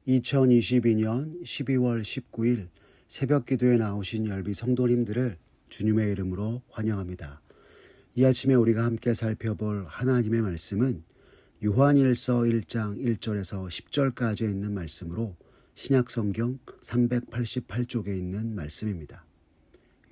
2022년 12월 19일 새벽 기도에 나오신 열비 성도님들을 주님의 이름으로 환영합니다. 이 아침에 우리가 함께 살펴볼 하나님의 말씀은 요한일서 1장 1절에서 10절까지 있는 말씀으로 신약성경 388쪽에 있는 말씀입니다.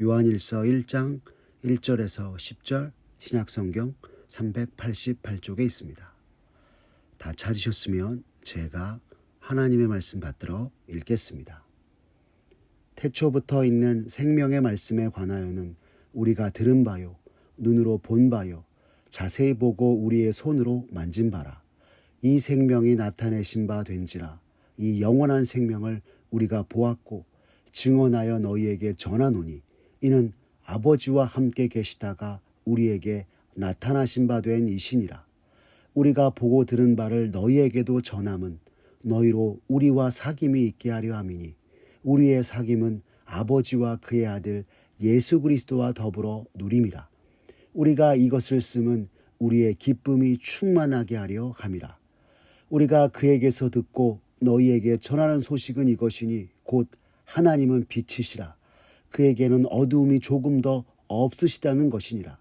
요한일서 1장 1절에서 10절 신약성경 388쪽에 있습니다. 다 찾으셨으면 제가 하나님의 말씀 받들어 읽겠습니다. 태초부터 있는 생명의 말씀에 관하여는 우리가 들은 바요, 눈으로 본 바요, 자세히 보고 우리의 손으로 만진 바라. 이 생명이 나타내신 바 된지라. 이 영원한 생명을 우리가 보았고 증언하여 너희에게 전하노니 이는 아버지와 함께 계시다가 우리에게 나타나신 바 된 이시니라. 우리가 보고 들은 바를 너희에게도 전함은 너희로 우리와 사귐이 있게 하려 함이니 우리의 사귐은 아버지와 그의 아들 예수 그리스도와 더불어 누림이라. 우리가 이것을 쓰면 우리의 기쁨이 충만하게 하려 함이라. 우리가 그에게서 듣고 너희에게 전하는 소식은 이것이니 곧 하나님은 빛이시라. 그에게는 어두움이 조금 더 없으시다는 것이니라.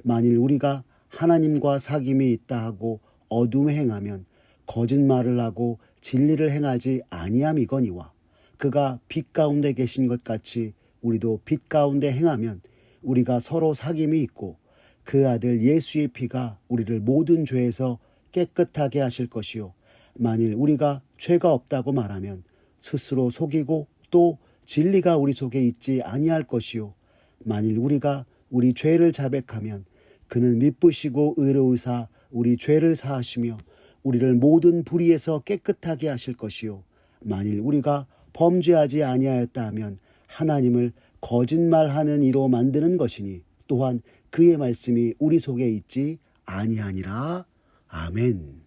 만일 우리가 하나님과 사귐이 있다 하고 어둠에 행하면 거짓말을 하고 진리를 행하지 아니함이거니와 그가 빛 가운데 계신 것 같이 우리도 빛 가운데 행하면 우리가 서로 사귐이 있고 그 아들 예수의 피가 우리를 모든 죄에서 깨끗하게 하실 것이요 만일 우리가 죄가 없다고 말하면 스스로 속이고 또 진리가 우리 속에 있지 아니할 것이요 만일 우리가 우리 죄를 자백하면 그는 미쁘시고 의로우사 우리 죄를 사하시며 우리를 모든 불의에서 깨끗하게 하실 것이요 만일 우리가 범죄하지 아니하였다 하면 하나님을 거짓말하는 이로 만드는 것이니 또한 그의 말씀이 우리 속에 있지 아니하니라. 아멘.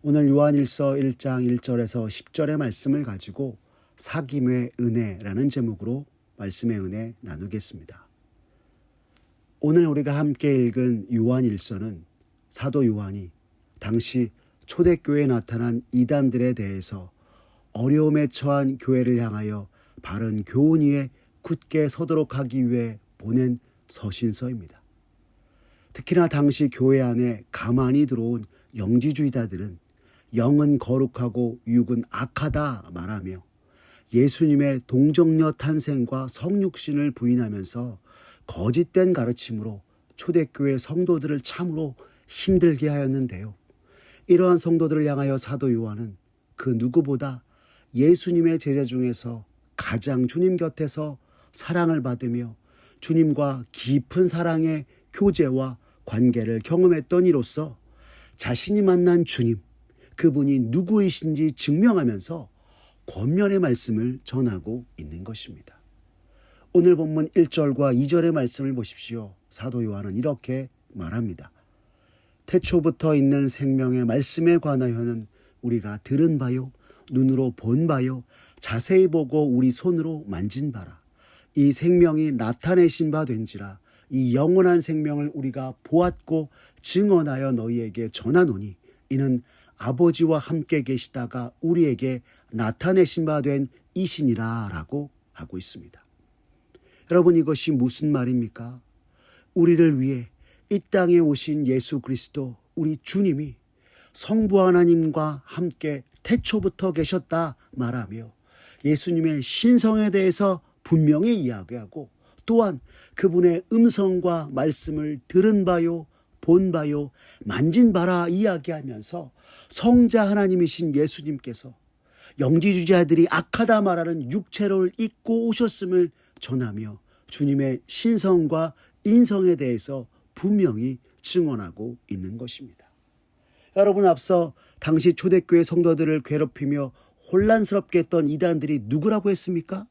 오늘 요한일서 1장 1절에서 10절의 말씀을 가지고 사귐의 은혜라는 제목으로 말씀의 은혜 나누겠습니다. 오늘 우리가 함께 읽은 요한일서는 사도 요한이 당시 초대교회에 나타난 이단들에 대해서 어려움에 처한 교회를 향하여 바른 교훈 위에 굳게 서도록 하기 위해 보낸 서신서입니다. 특히나 당시 교회 안에 가만히 들어온 영지주의자들은 영은 거룩하고 육은 악하다 말하며 예수님의 동정녀 탄생과 성육신을 부인하면서 거짓된 가르침으로 초대교회 성도들을 참으로 힘들게 하였는데요. 이러한 성도들을 향하여 사도 요한은 그 누구보다 예수님의 제자 중에서 가장 주님 곁에서 사랑을 받으며 주님과 깊은 사랑의 교제와 관계를 경험했던 이로써 자신이 만난 주님, 그분이 누구이신지 증명하면서 권면의 말씀을 전하고 있는 것입니다. 오늘 본문 1절과 2절의 말씀을 보십시오. 사도 요한은 이렇게 말합니다. 태초부터 있는 생명의 말씀에 관하여는 우리가 들은 바요, 눈으로 본 바요, 자세히 보고 우리 손으로 만진 바라. 이 생명이 나타내신 바 된지라. 이 영원한 생명을 우리가 보았고 증언하여 너희에게 전하노니 이는 아버지와 함께 계시다가 우리에게 나타내신 바 된 이신이라 라고 하고 있습니다. 여러분, 이것이 무슨 말입니까? 우리를 위해 이 땅에 오신 예수 그리스도 우리 주님이 성부 하나님과 함께 태초부터 계셨다 말하며 예수님의 신성에 대해서 분명히 이야기하고 또한 그분의 음성과 말씀을 들은 바요, 본 바요, 만진 바라 이야기하면서 성자 하나님이신 예수님께서 영지주의자들이 악하다 말하는 육체를 입고 오셨음을 전하며 주님의 신성과 인성에 대해서 분명히 증언하고 있는 것입니다. 여러분, 앞서 당시 초대교회 성도들을 괴롭히며 혼란스럽게 했던 이단들이 누구라고 했습니까?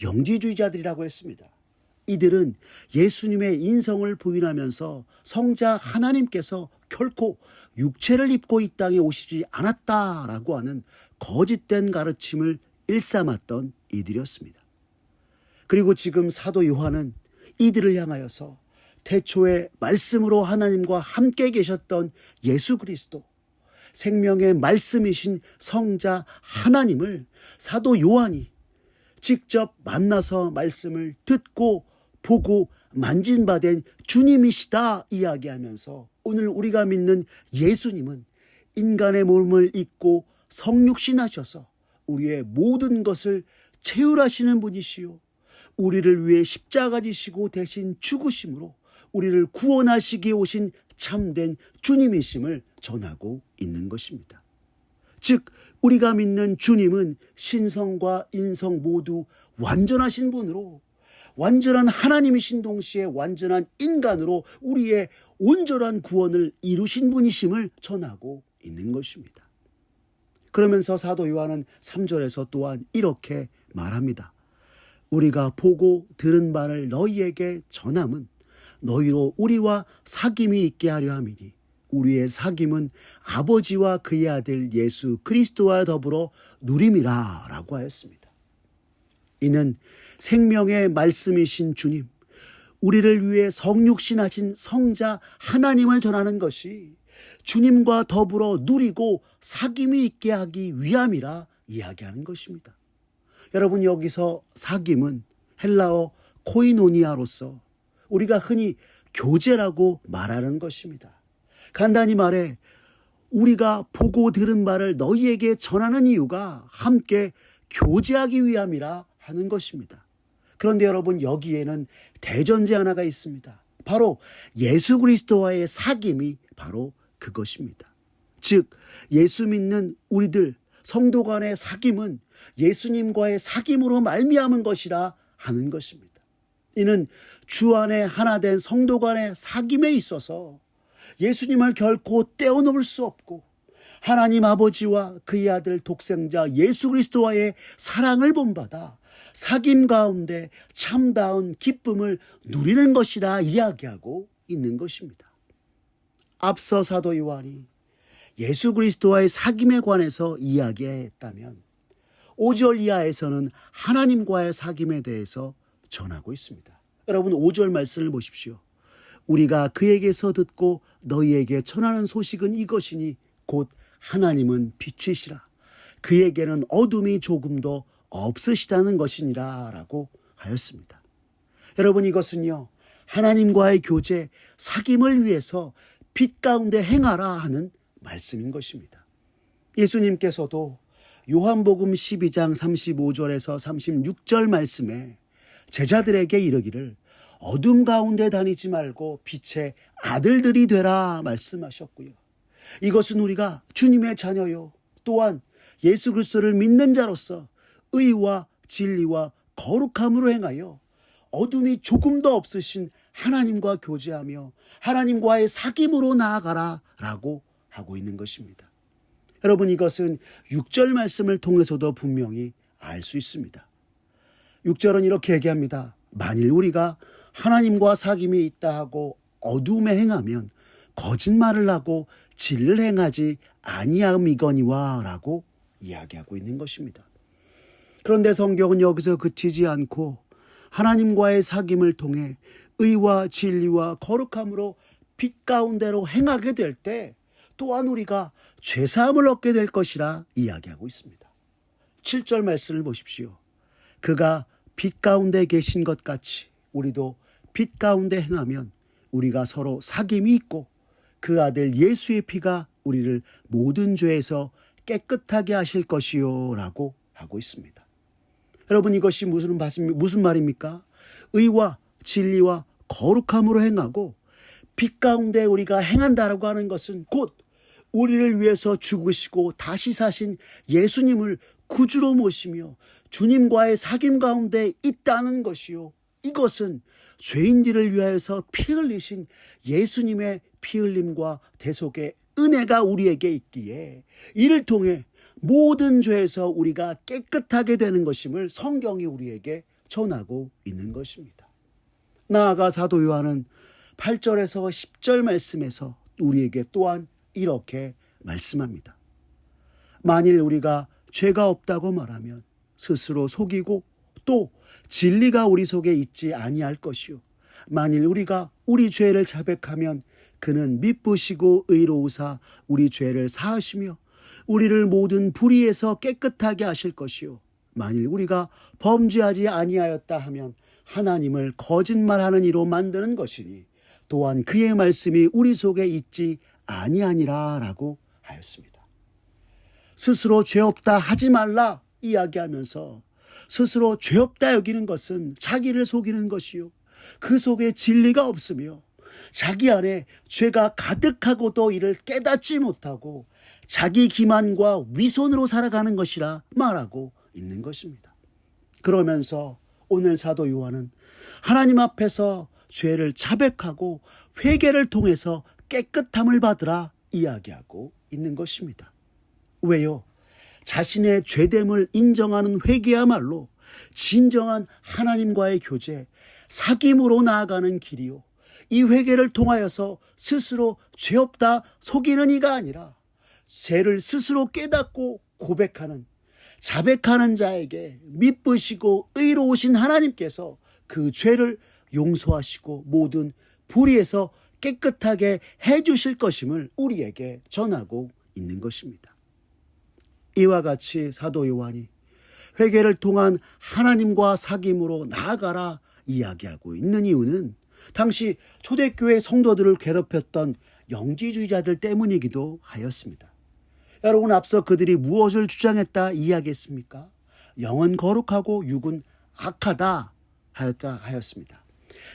영지주의자들이라고 했습니다. 이들은 예수님의 인성을 부인하면서 성자 하나님께서 결코 육체를 입고 이 땅에 오시지 않았다라고 하는 거짓된 가르침을 일삼았던 이들이었습니다. 그리고 지금 사도 요한은 이들을 향하여서 태초에 말씀으로 하나님과 함께 계셨던 예수 그리스도, 생명의 말씀이신 성자 하나님을 사도 요한이 직접 만나서 말씀을 듣고 보고 만진 바 된 주님이시다 이야기하면서 오늘 우리가 믿는 예수님은 인간의 몸을 입고 성육신하셔서 우리의 모든 것을 채울하시는 분이시요, 우리를 위해 십자가 지시고 대신 죽으심으로 우리를 구원하시기에 오신 참된 주님이심을 전하고 있는 것입니다. 즉 우리가 믿는 주님은 신성과 인성 모두 완전하신 분으로, 완전한 하나님이신 동시에 완전한 인간으로 우리의 온전한 구원을 이루신 분이심을 전하고 있는 것입니다. 그러면서 사도 요한은 3절에서 또한 이렇게 말합니다. 우리가 보고 들은 바를 너희에게 전함은 너희로 우리와 사귐이 있게 하려 함이니 우리의 사귐은 아버지와 그의 아들 예수 그리스도와 더불어 누림이라 라고 하였습니다. 이는 생명의 말씀이신 주님, 우리를 위해 성육신하신 성자 하나님을 전하는 것이 주님과 더불어 누리고 사귐이 있게 하기 위함이라 이야기하는 것입니다. 여러분, 여기서 사귐은 헬라어 코이노니아로서 우리가 흔히 교제라고 말하는 것입니다. 간단히 말해 우리가 보고 들은 바를 너희에게 전하는 이유가 함께 교제하기 위함이라 하는 것입니다. 그런데 여러분, 여기에는 대전제 하나가 있습니다. 바로 예수 그리스도와의 사귐이 바로 그것입니다. 즉 예수 믿는 우리들 성도 간의 사귐은 예수님과의 사귐으로 말미암은 것이라 하는 것입니다. 이는 주 안에 하나 된 성도 간의 사귐에 있어서 예수님을 결코 떼어놓을 수 없고 하나님 아버지와 그의 아들 독생자 예수 그리스도와의 사랑을 본받아 사귐 가운데 참다운 기쁨을 누리는 것이라 이야기하고 있는 것입니다. 앞서 사도 요한이 예수 그리스도와의 사귐에 관해서 이야기했다면 5절 이하에서는 하나님과의 사귐에 대해서 전하고 있습니다. 여러분, 5절 말씀을 보십시오. 우리가 그에게서 듣고 너희에게 전하는 소식은 이것이니 곧 하나님은 빛이시라 그에게는 어둠이 조금도 없으시다는 것이니라 라고 하였습니다. 여러분, 이것은요 하나님과의 교제 사귐을 위해서 빛 가운데 행하라 하는 말씀인 것입니다. 예수님께서도 요한복음 12장 35절에서 36절 말씀에 제자들에게 이르기를 어둠 가운데 다니지 말고 빛의 아들들이 되라 말씀하셨고요. 이것은 우리가 주님의 자녀요 또한 예수 그리스도를 믿는 자로서 의와 진리와 거룩함으로 행하여 어둠이 조금도 없으신 하나님과 교제하며 하나님과의 사귐으로 나아가라 라고 하고 있는 것입니다. 여러분, 이것은 6절 말씀을 통해서도 분명히 알 수 있습니다. 6절은 이렇게 얘기합니다. 만일 우리가 하나님과 사귐이 있다 하고 어둠에 행하면 거짓말을 하고 진리를 행하지 아니함이거니와 라고 이야기하고 있는 것입니다. 그런데 성경은 여기서 그치지 않고 하나님과의 사귐을 통해 의와 진리와 거룩함으로 빛 가운데로 행하게 될 때 또한 우리가 죄사함을 얻게 될 것이라 이야기하고 있습니다. 7절 말씀을 보십시오. 그가 빛 가운데 계신 것 같이 우리도 빛 가운데 행하면 우리가 서로 사귐이 있고 그 아들 예수의 피가 우리를 모든 죄에서 깨끗하게 하실 것이요 라고 하고 있습니다. 여러분, 이것이 무슨 말입니까? 의와 진리와 거룩함으로 행하고 빛 가운데 우리가 행한다라고 하는 것은 곧 우리를 위해서 죽으시고 다시 사신 예수님을 구주로 모시며 주님과의 사귐 가운데 있다는 것이요, 이것은 죄인들을 위하여서 피 흘리신 예수님의 피 흘림과 대속의 은혜가 우리에게 있기에 이를 통해 모든 죄에서 우리가 깨끗하게 되는 것임을 성경이 우리에게 전하고 있는 것입니다. 나아가 사도 요한은 8절에서 10절 말씀에서 우리에게 또한 이렇게 말씀합니다. 만일 우리가 죄가 없다고 말하면 스스로 속이고 또 진리가 우리 속에 있지 아니할 것이요 만일 우리가 우리 죄를 자백하면 그는 미쁘시고 의로우사 우리 죄를 사하시며 우리를 모든 불의에서 깨끗하게 하실 것이요 만일 우리가 범죄하지 아니하였다 하면 하나님을 거짓말하는 이로 만드는 것이니 또한 그의 말씀이 우리 속에 있지 아니하니라 라고 하였습니다. 스스로 죄 없다 하지 말라 이야기하면서 스스로 죄 없다 여기는 것은 자기를 속이는 것이요 그 속에 진리가 없으며 자기 안에 죄가 가득하고도 이를 깨닫지 못하고 자기 기만과 위선으로 살아가는 것이라 말하고 있는 것입니다. 그러면서 오늘 사도 요한은 하나님 앞에서 죄를 자백하고 회개를 통해서 깨끗함을 받으라 이야기하고 있는 것입니다. 왜요? 자신의 죄됨을 인정하는 회개야말로 진정한 하나님과의 교제, 사귐으로 나아가는 길이요. 이 회개를 통하여서 스스로 죄 없다 속이는 이가 아니라 죄를 스스로 깨닫고 고백하는 자백하는 자에게 미쁘시고 의로우신 하나님께서 그 죄를 용서하시고 모든 불의에서 깨끗하게 해주실 것임을 우리에게 전하고 있는 것입니다. 이와 같이 사도 요한이 회개를 통한 하나님과 사귐으로 나아가라 이야기하고 있는 이유는 당시 초대교회 성도들을 괴롭혔던 영지주의자들 때문이기도 하였습니다. 여러분, 앞서 그들이 무엇을 주장했다 이야기했습니까? 영은 거룩하고 육은 악하다 하였습니다.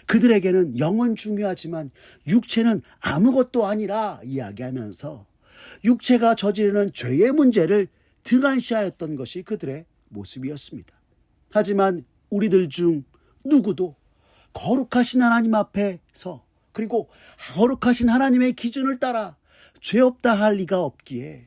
그들에게는 영은 중요하지만 육체는 아무것도 아니라 이야기하면서 육체가 저지르는 죄의 문제를 등한시하였던 것이 그들의 모습이었습니다. 하지만 우리들 중 누구도 거룩하신 하나님 앞에서 그리고 거룩하신 하나님의 기준을 따라 죄 없다 할 리가 없기에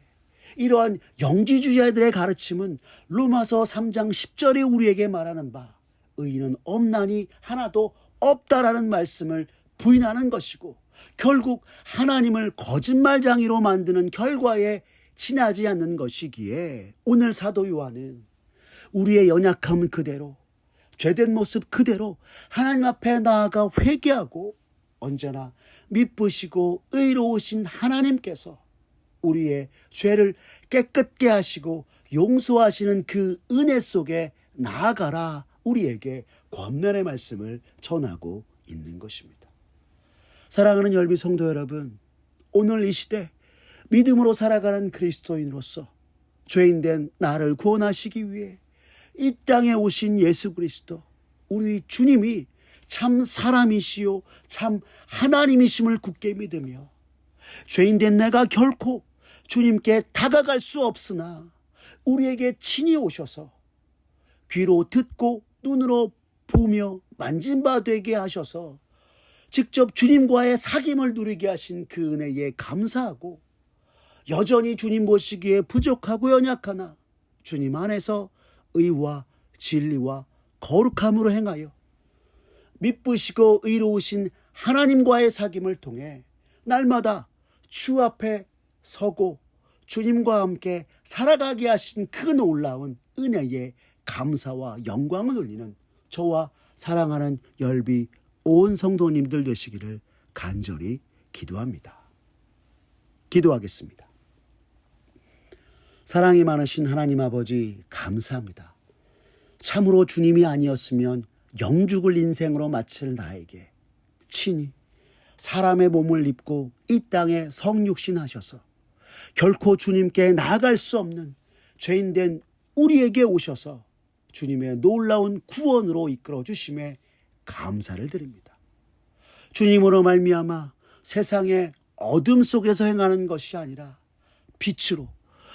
이러한 영지주의자들의 가르침은 로마서 3장 10절에 우리에게 말하는 바 의인은 없나니 하나도 없다라는 말씀을 부인하는 것이고 결국 하나님을 거짓말장이로 만드는 결과에 지나지 않는 것이기에 오늘 사도 요한은 우리의 연약함 그대로 죄된 모습 그대로 하나님 앞에 나아가 회개하고 언제나 미쁘시고 의로우신 하나님께서 우리의 죄를 깨끗게 하시고 용서하시는 그 은혜 속에 나아가라 우리에게 권면의 말씀을 전하고 있는 것입니다. 사랑하는 열비 성도 여러분, 오늘 이 시대 믿음으로 살아가는 그리스도인으로서 죄인된 나를 구원하시기 위해 이 땅에 오신 예수 그리스도, 우리 주님이 참 사람이시요 참 하나님이심을 굳게 믿으며 죄인된 내가 결코 주님께 다가갈 수 없으나 우리에게 친히 오셔서 귀로 듣고 눈으로 보며 만진 바 되게 하셔서 직접 주님과의 사귐을 누리게 하신 그 은혜에 감사하고 여전히 주님 보시기에 부족하고 연약하나 주님 안에서 의와 진리와 거룩함으로 행하여 미쁘시고 의로우신 하나님과의 사귐을 통해 날마다 주 앞에 서고 주님과 함께 살아가게 하신 그 놀라운 은혜에 감사와 영광을 돌리는 저와 사랑하는 열비 온 성도님들 되시기를 간절히 기도합니다. 기도하겠습니다. 사랑이 많으신 하나님 아버지 감사합니다. 참으로 주님이 아니었으면 영죽을 인생으로 마칠 나에게 친히 사람의 몸을 입고 이 땅에 성육신하셔서 결코 주님께 나아갈 수 없는 죄인된 우리에게 오셔서 주님의 놀라운 구원으로 이끌어 주심에 감사를 드립니다. 주님으로 말미암아 세상의 어둠 속에서 행하는 것이 아니라 빛으로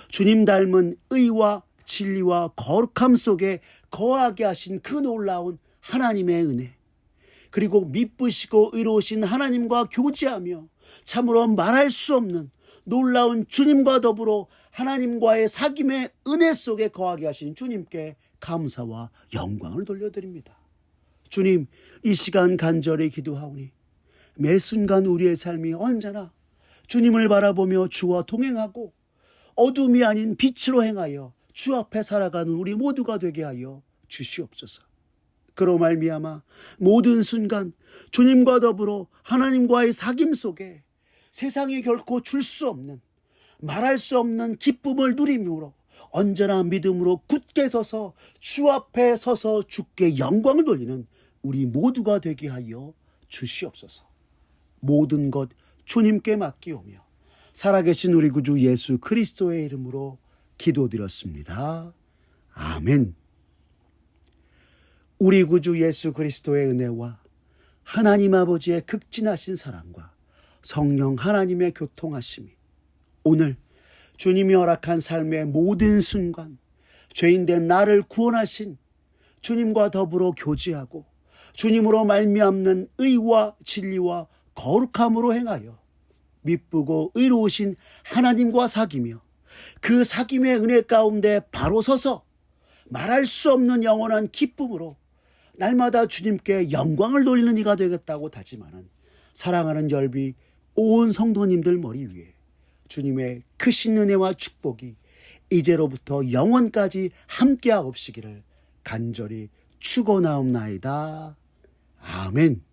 주님 닮은 의와 진리와 거룩함 속에 거하게 하신 그 놀라운 하나님의 은혜, 그리고 미쁘시고 의로우신 하나님과 교제하며 참으로 말할 수 없는 놀라운 주님과 더불어 하나님과의 사귐의 은혜 속에 거하게 하신 주님께 감사와 영광을 돌려드립니다. 주님, 이 시간 간절히 기도하오니 매 순간 우리의 삶이 언제나 주님을 바라보며 주와 동행하고 어둠이 아닌 빛으로 행하여 주 앞에 살아가는 우리 모두가 되게 하여 주시옵소서. 그로 말미암아 모든 순간 주님과 더불어 하나님과의 사귐 속에 세상에 결코 줄 수 없는, 말할 수 없는 기쁨을 누림으로 언제나 믿음으로 굳게 서서 주 앞에 서서 주께 영광을 돌리는 우리 모두가 되게 하여 주시옵소서. 모든 것 주님께 맡기오며 살아계신 우리 구주 예수 그리스도의 이름으로 기도드렸습니다. 아멘. 우리 구주 예수 그리스도의 은혜와 하나님 아버지의 극진하신 사랑과 성령 하나님의 교통하심이 오늘 주님이 허락한 삶의 모든 순간 죄인된 나를 구원하신 주님과 더불어 교제하고 주님으로 말미암는 의와 진리와 거룩함으로 행하여 미쁘고 의로우신 하나님과 사귀며 그 사귐의 은혜 가운데 바로 서서 말할 수 없는 영원한 기쁨으로 날마다 주님께 영광을 돌리는 이가 되겠다고 다짐하는 사랑하는 열비 온 성도님들 머리 위에 주님의 크신 은혜와 축복이 이제로부터 영원까지 함께하옵시기를 간절히 축원하옵나이다. 아멘.